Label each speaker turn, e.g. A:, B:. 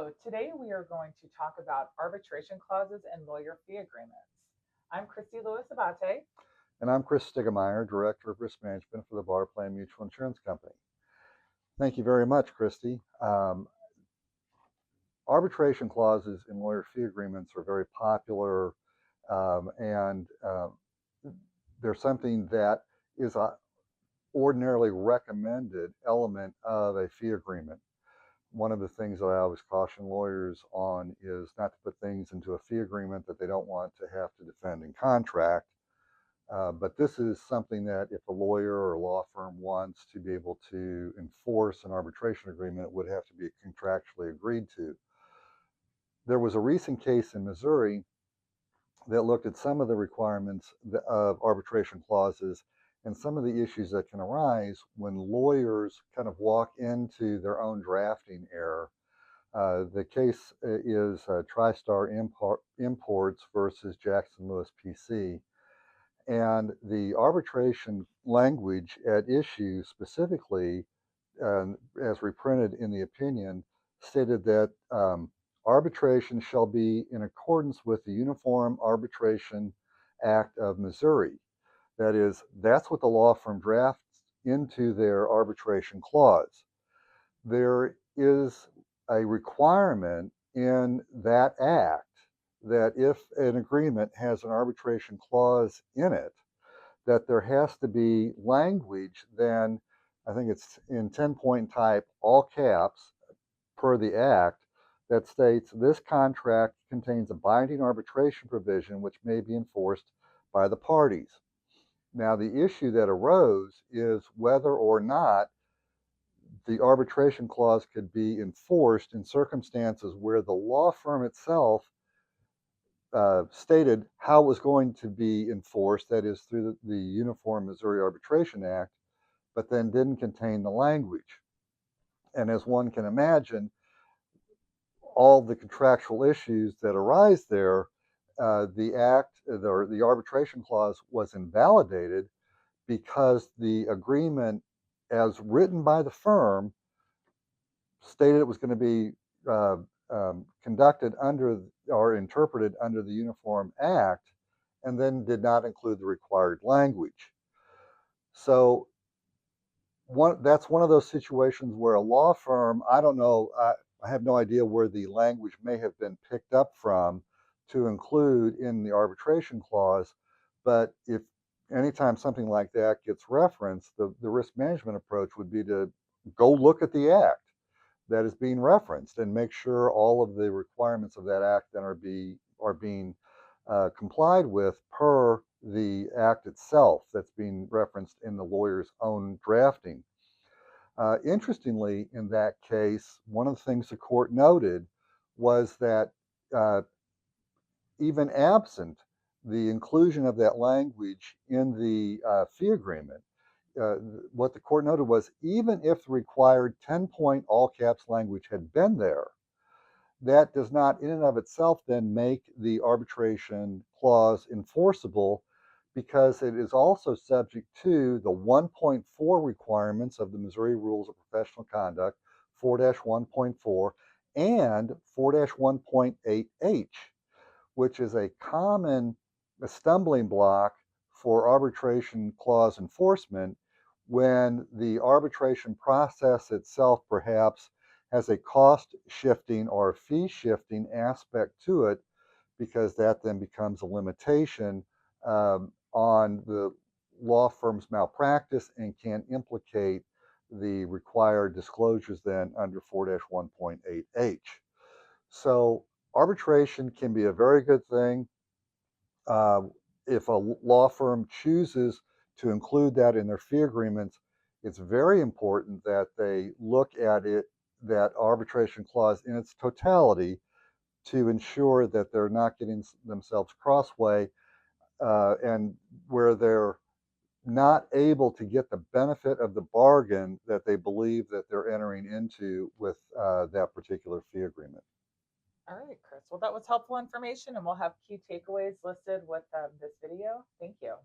A: Hello, today we are going to talk about arbitration clauses and lawyer fee agreements. I'm Christy Lewis Abate.
B: And I'm Chris Stigemeyer, Director of Risk Management for the Bar Plan Mutual Insurance Company. Thank you very much, Christy. Arbitration clauses in lawyer fee agreements are very popular, and they're something that is a ordinarily recommended element of a fee agreement. One of the things that I always caution lawyers on is not to put things into a fee agreement that they don't want to have to defend in contract. But this is something that if a lawyer or a law firm wants to be able to enforce an arbitration agreement, it would have to be contractually agreed to. There was a recent case in Missouri that looked at some of the requirements of arbitration clauses and some of the issues that can arise when lawyers kind of walk into their own drafting error. The case is TriStar Imports versus Jackson Lewis PC. And the arbitration language at issue specifically, as reprinted in the opinion, stated that arbitration shall be in accordance with the Uniform Arbitration Act of Missouri. That is, that's what the law firm drafts into their arbitration clause. There is a requirement in that act that if an agreement has an arbitration clause in it, that there has to be language then, I think it's in 10-point type, all caps, per the act, that states this contract contains a binding arbitration provision which may be enforced by the parties. Now, the issue that arose is whether or not the arbitration clause could be enforced in circumstances where the law firm itself stated how it was going to be enforced, that is through the Uniform Missouri Arbitration Act, but then didn't contain the language. And as one can imagine, all the contractual issues that arise there, the arbitration clause was invalidated because the agreement, as written by the firm, stated it was going to be conducted under or interpreted under the Uniform Act, and then did not include the required language. So that's one of those situations where a law firm, I don't know, I have no idea where the language may have been picked up from to include in the arbitration clause, but if anytime something like that gets referenced, the risk management approach would be to go look at the act that is being referenced and make sure all of the requirements of that act then are being complied with per the act itself that's being referenced in the lawyer's own drafting. Interestingly, in that case, one of the things the court noted was that even absent the inclusion of that language in the fee agreement, what the court noted was even if the required 10-point all caps language had been there, that does not in and of itself then make the arbitration clause enforceable, because it is also subject to the 1.4 requirements of the Missouri Rules of Professional Conduct, 4-1.4, and 4-1.8H, which is a common stumbling block for arbitration clause enforcement when the arbitration process itself perhaps has a cost shifting or fee shifting aspect to it, because that then becomes a limitation on the law firm's malpractice and can implicate the required disclosures then under 4-1.8H. So arbitration can be a very good thing. If a law firm chooses to include that in their fee agreements, it's very important that they look at it, that arbitration clause in its totality, to ensure that they're not getting themselves crossway and where they're not able to get the benefit of the bargain that they believe that they're entering into with that particular fee agreement.
A: All right, Chris. Well, that was helpful information, and we'll have key takeaways listed with this video. Thank you.